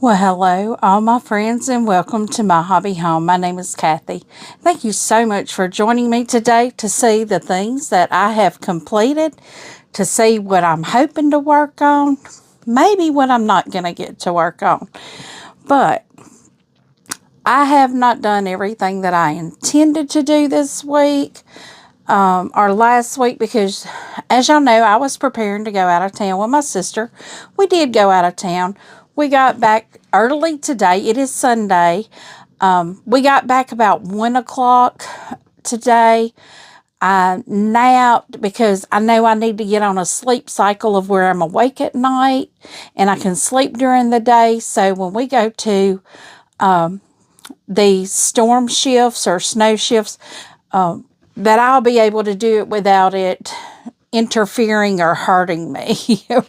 Well, hello, all my friends, and welcome to my hobby home. My name is Cathy. Thank you so much for joining me today to see the things that I have completed, to see what I'm hoping to work on, maybe what I'm not going to get to work on. But I have not done everything that I intended to do this week or last week because, as y'all know, I was preparing to go out of town with my sister. We did go out of town. We got back early today. It is Sunday. We got back about 1 o'clock today. I napped because I know I need to get on a sleep cycle of where I'm awake at night and I can sleep during the day. So when we go to the storm shifts or snow shifts, that I'll be able to do it without it interfering or hurting me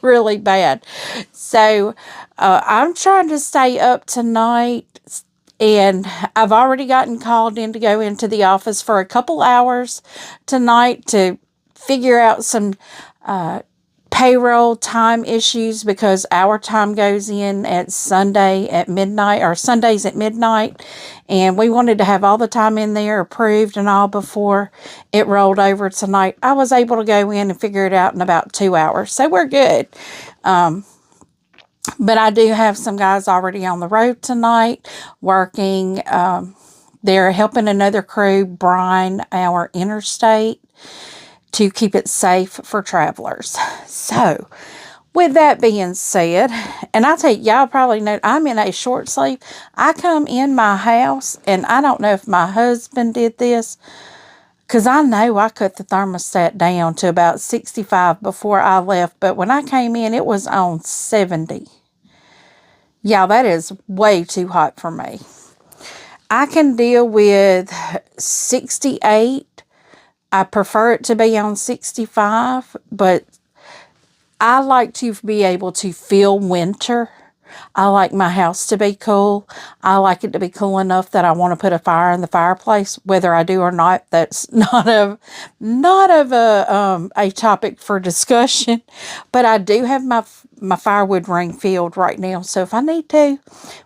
really bad. So I'm trying to stay up tonight, and I've already gotten called in to go into the office for a couple hours tonight to figure out some payroll time issues because our time goes in at Sunday at midnight, or Sundays at midnight, and we wanted to have all the time in there approved and all before it rolled over tonight. I was able to go in and figure it out in about 2 hours, so we're good. But I do have some guys already on the road tonight working. They're helping another crew brine our interstate to keep it safe for travelers. So, with that being said, and I tell you, y'all probably know I'm in a short sleeve. I come in my house, and I don't know if my husband did this, because I know I cut the thermostat down to about 65 before I left, but when I came in, it was on 70. Yeah, that is way too hot for me. I can deal with 68. I prefer it to be on 65, but I like to be able to feel winter. I like my house to be cool. I like it to be cool enough that I want to put a fire in the fireplace, whether I do or not. That's not of a topic for discussion. But I do have my firewood ring filled right now, so if I need to,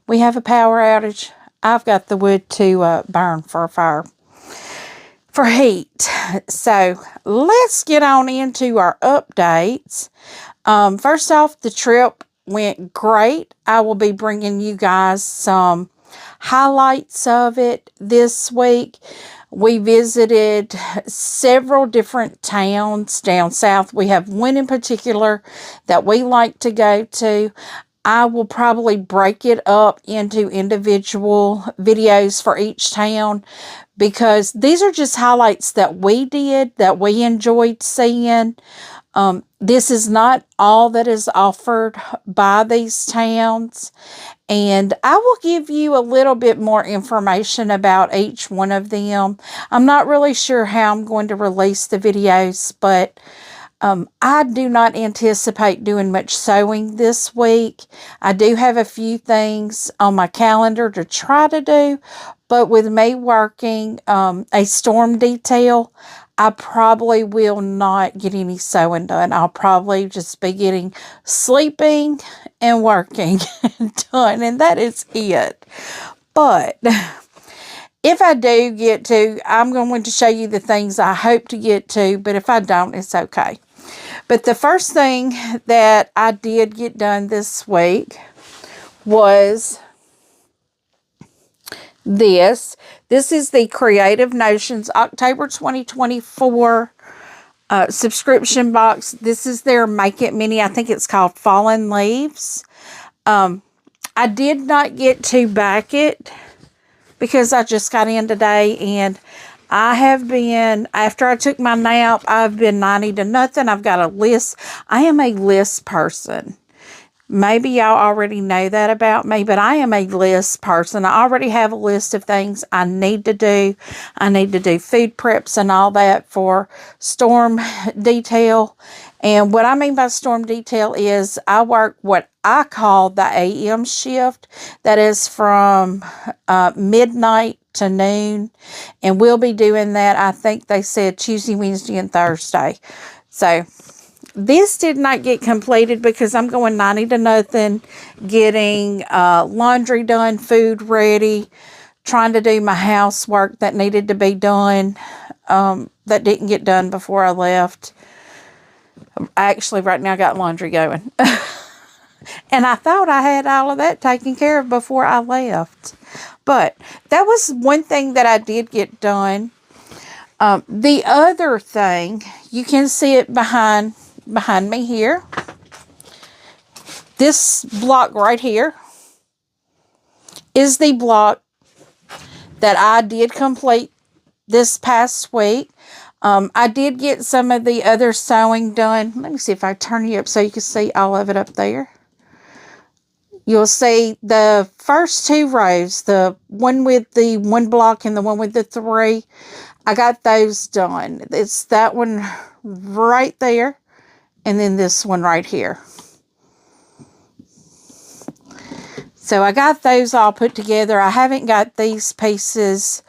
we have a power outage, I've got the wood to burn for a fire. For heat. So let's get on into our updates. First off, the trip went great. I will be bringing you guys some highlights of it this week. We visited several different towns down south. We have one in particular that we like to go to. I will probably break it up into individual videos for each town because these are just highlights that we did, that we enjoyed seeing. This is not all that is offered by these towns, and I will give you a little bit more information about each one of them. I'm not really sure how I'm going to release the videos, but I do not anticipate doing much sewing this week. I do have a few things on my calendar to try to do, but with me working a storm detail, I probably will not get any sewing done. I'll probably just be getting sleeping and working done, and that is it. But if I do get to, I'm going to show you the things I hope to get to, but if I don't, it's okay. But the first thing that I did get done this week was this. This is the Creative Notions October 2024 subscription box. This is their Make It Mini. I think it's called Fallen Leaves. I did not get to back it because I just got in today, and I have been, after I took my nap, I've been 90 to nothing. I've got a list. I am a list person. Maybe y'all already know that about me, but I am a list person. I already have a list of things I need to do. I need to do food preps and all that for storm detail. And what I mean by storm detail is I work what I call the AM shift. That is from midnight to noon. And we'll be doing that, I think they said Tuesday, Wednesday, and Thursday. So this did not get completed because I'm going 90 to nothing, getting laundry done, food ready, trying to do my housework that needed to be done, that didn't get done before I left. Actually, right now I got laundry going. And I thought I had all of that taken care of before I left. But that was one thing that I did get done. The other thing, you can see it behind me here. This block right here is the block that I did complete this past week. I did get some of the other sewing done. Let me see if I turn you up so you can see all of it up there. You'll see the first two rows, the one with the one block and the one with the three. I got those done. It's that one right there and then this one right here. So I got those all put together. I haven't got these pieces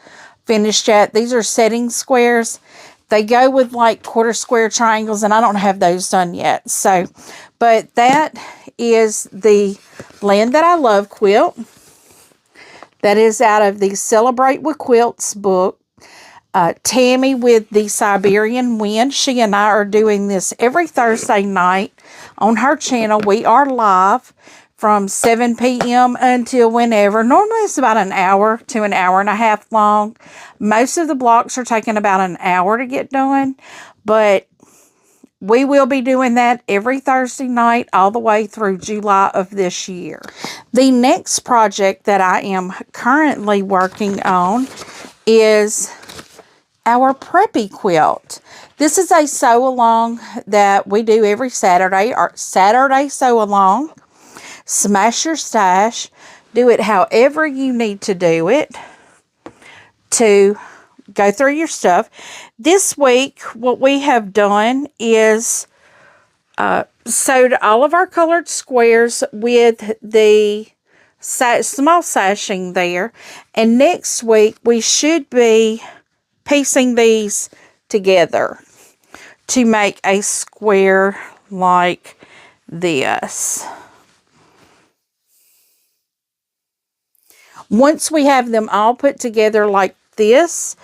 finished yet. These are setting squares. They go with like quarter square triangles, and I don't have those done yet. So, but that is the Land That I Love quilt. That is out of the Celebrate with Quilts book. Tammy with the Siberian Wind. She and I are doing this every Thursday night on her channel. We are live from 7 p.m. until whenever. Normally it's about an hour to an hour and a half long. Most of the blocks are taking about an hour to get done, but we will be doing that every Thursday night all the way through July of this year. The next project that I am currently working on is our Preppy quilt. This is a sew along that we do every Saturday, or Saturday sew along. Smash your stash. Do it however you need to do it to go through your stuff. This week, what we have done is sewed all of our colored squares with the small sashing there. And next week, we should be piecing these together to make a square like this. Once we have them all put together like this,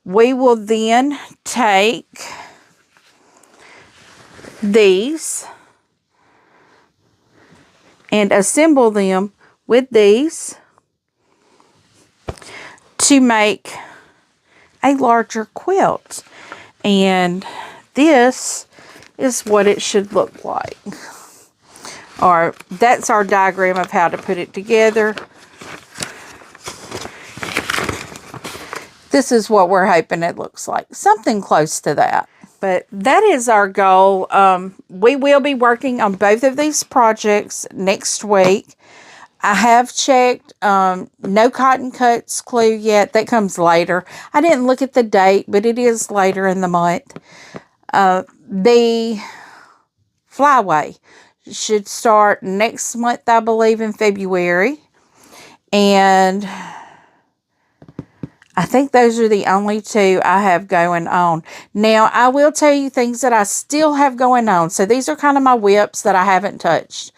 we will then take these and assemble them with these to make a larger quilt. And this is what it should look like. Or that's our diagram of how to put it together. This is what we're hoping it looks like. Something close to that. But that is our goal. We will be working on both of these projects next week. I have checked. No cotton cuts clue yet. That comes later. I didn't look at the date, but it is later in the month. The flyaway should start next month, I believe, in February. And I think those are the only two I have going on. Now, I will tell you things that I still have going on. So these are kind of my whips that I haven't touched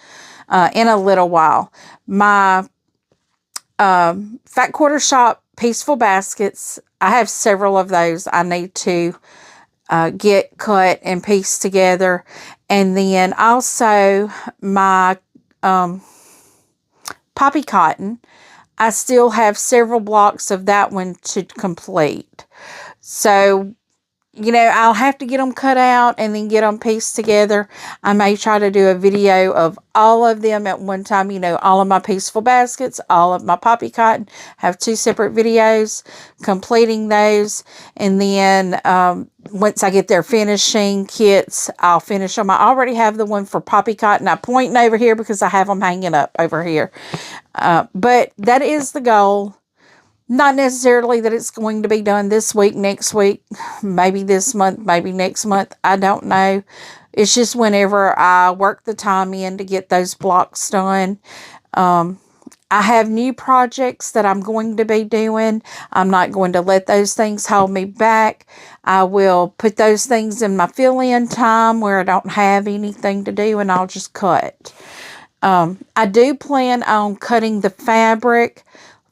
in a little while. My Fat Quarter Shop Peaceful Baskets, I have several of those I need to get cut and pieced together. And then also my Poppy Cotton. I still have several blocks of that one to complete. So, you know, I'll have to get them cut out and then get them pieced together. I may try to do a video of all of them at one time. You know, all of my Peaceful Baskets, all of my Poppy Cotton. Have two separate videos completing those. And then once I get their finishing kits, I'll finish them. I already have the one for Poppy Cotton. I'm pointing over here because I have them hanging up over here. But that is the goal. Not necessarily that it's going to be done this week, next week, maybe this month, maybe next month. I don't know. It's just whenever I work the time in to get those blocks done. I have new projects that I'm going to be doing. I'm not going to let those things hold me back. I will put those things in my fill-in time where I don't have anything to do, and I'll just cut. I do plan on cutting the fabric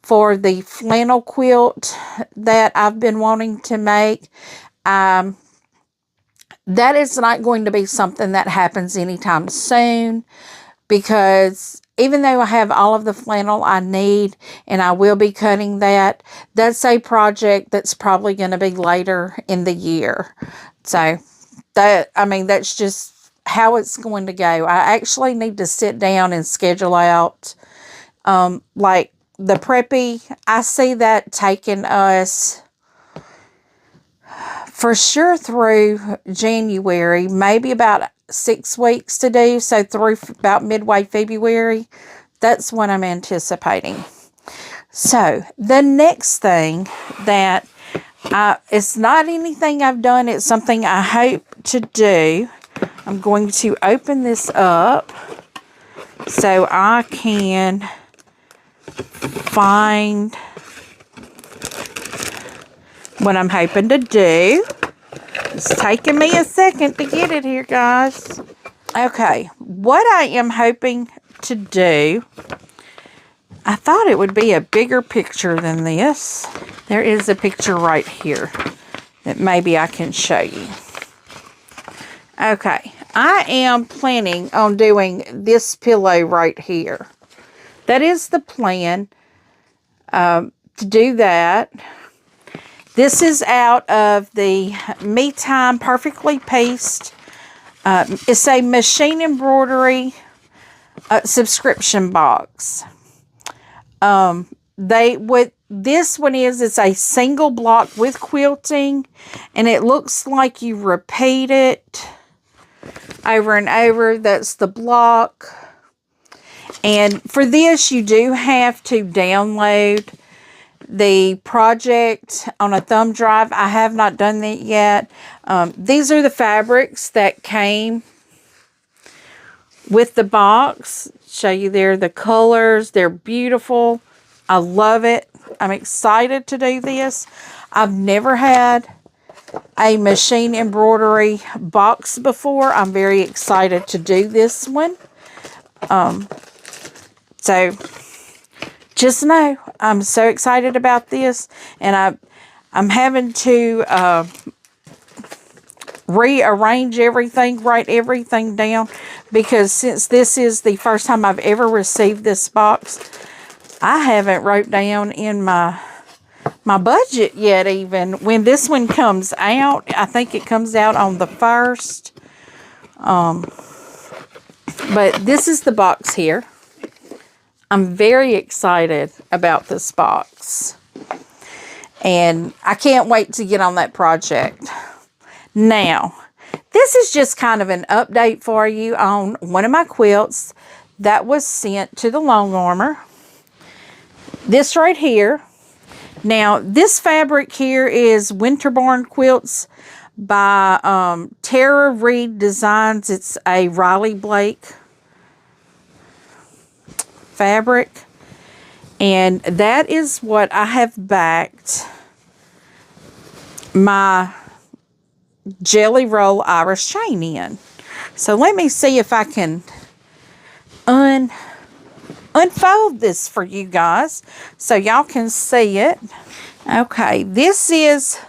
for the flannel quilt that I've been wanting to make. That is not going to be something that happens anytime soon, because even though I have all of the flannel I need and I will be cutting that, that's a project that's probably going to be later in the year. So that's just how it's going to go. I actually need to sit down and schedule out, like the Preppy. I see that taking us for sure through January, maybe about 6 weeks to do. So through about midway February, that's what I'm anticipating. So the next thing that it's not anything I've done, it's something I hope to do. I'm going to open this up so I can find what I'm hoping to do. It's taking me a second to get it here, guys. Okay, what I am hoping to do, I thought it would be a bigger picture than this. There is a picture right here that maybe I can show you. Okay, I am planning on doing this pillow right here. That is the plan, to do that. This is out of the Me Time Perfectly Pieced. It's a machine embroidery subscription box. This one it's a single block with quilting, and it looks like you repeat it over and over. That's the block. And for this, you do have to download the project on a thumb drive. I have not done that yet. These are the fabrics that came with the box. Show you there the colors. They're beautiful. I love it. I'm excited to do this. I've never had a machine embroidery box before. I'm very excited to do this one. So just know I'm so excited about this, and I'm having to rearrange everything, write everything down, because since this is the first time I've ever received this box, I haven't wrote down in my budget yet. Even when this one comes out, I think it comes out on the 1st. But this is the box here. I'm very excited about this box, and I can't wait to get on that project. Now, this is just kind of an update for you on one of my quilts that was sent to the Long Armor. This right here. Now, this fabric here is Winterborn Quilts by Tara Reed Designs. It's a Riley Blake fabric, and that is what I have backed my Jelly Roll Irish chain in. So let me see if I can unfold this for you guys so y'all can see it. Okay, this is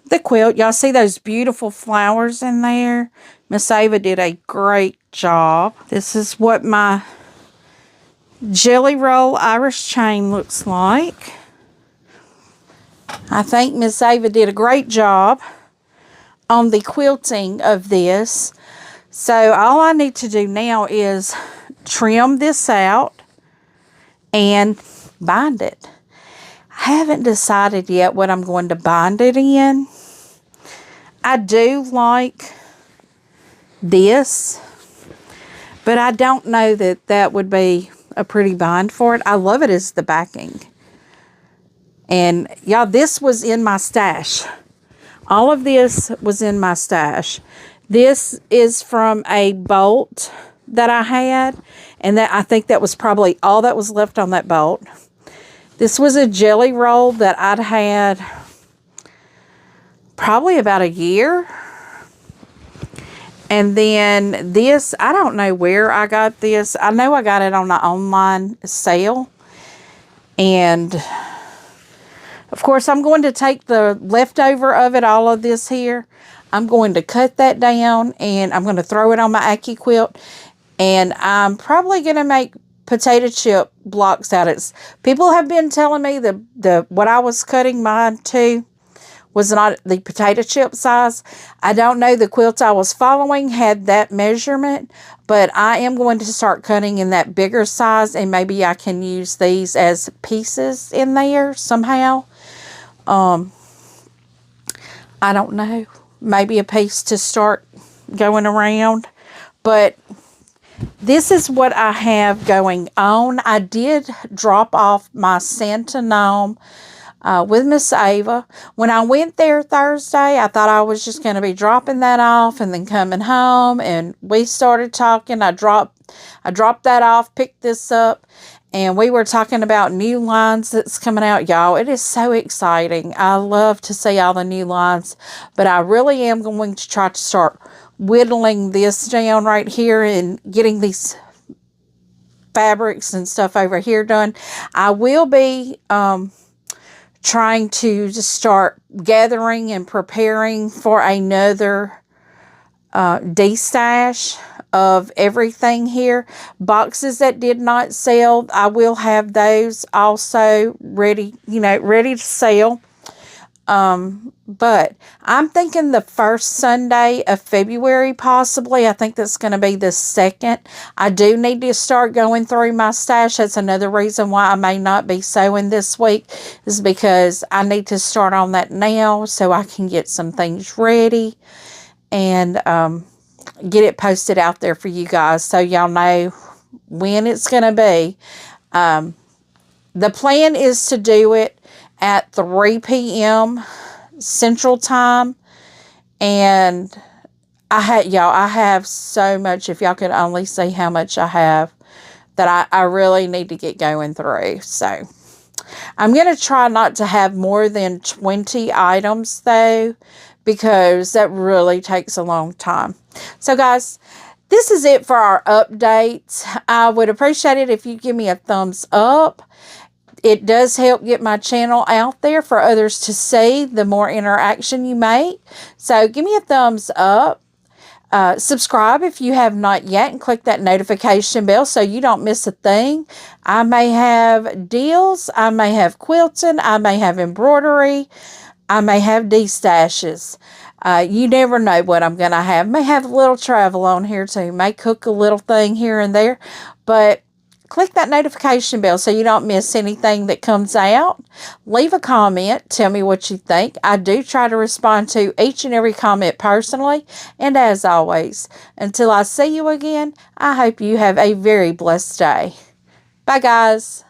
the quilt. Y'all see those beautiful flowers in there? Miss Ava did a great job. This is what my Jelly Roll Irish chain looks like. I think Miss Ava did a great job on the quilting of this. So all I need to do now is trim this out and bind it. I haven't decided yet what I'm going to bind it in. I do like this, but I don't know that that would be a pretty bind for it. I love it as the backing. And y'all, this was in my stash. All of this was in my stash. This is from a bolt that I had, And that, I think that was probably all that was left on that bolt. This was a jelly roll that I'd had probably about a year. And then this, I don't know where I got this. I know I got it on an online sale. And of course, I'm going to take the leftover of it, all of this here. I'm going to cut that down and I'm going to throw it on my Aki quilt. And I'm probably going to make potato chip blocks out of it. People have been telling me what I was cutting mine to was not the potato chip size. I don't know, the quilt I was following had that measurement, but I am going to start cutting in that bigger size, and maybe I can use these as pieces in there somehow. I don't know, maybe a piece to start going around, but this is what I have going on. I did drop off my Santa gnome with Miss Ava. When I went there Thursday, I thought I was just going to be dropping that off and then coming home, and we started talking. I dropped that off, picked this up, and we were talking about new lines that's coming out. Y'all, it is so exciting. I love to see all the new lines, but I really am going to try to start whittling this down right here and getting these fabrics and stuff over here done. I will be trying to just start gathering and preparing for another destash of everything here. Boxes that did not sell, I will have those also ready, ready to sell. But I'm thinking the first Sunday of February, possibly. I think that's going to be the 2nd. I do need to start going through my stash. That's another reason why I may not be sewing this week, is because I need to start on that now so I can get some things ready and get it posted out there for you guys so y'all know when it's going to be. The plan is to do it at 3 p.m. Central Time. And I have so much, if y'all could only see how much I have, that I really need to get going through. So I'm going to try not to have more than 20 items though, because that really takes a long time. So guys, this is it for our updates. I would appreciate it if you give me a thumbs up. It does help get my channel out there for others to see the more interaction you make. So give me a thumbs up. Subscribe if you have not yet, and click that notification bell so you don't miss a thing. I may have deals. I may have quilting. I may have embroidery. I may have destashes. You never know what I'm going to have. May have a little travel on here too. May cook a little thing here and there. But click that notification bell so you don't miss anything that comes out. Leave a comment. Tell me what you think. I do try to respond to each and every comment personally. And as always, until I see you again, I hope you have a very blessed day. Bye, guys.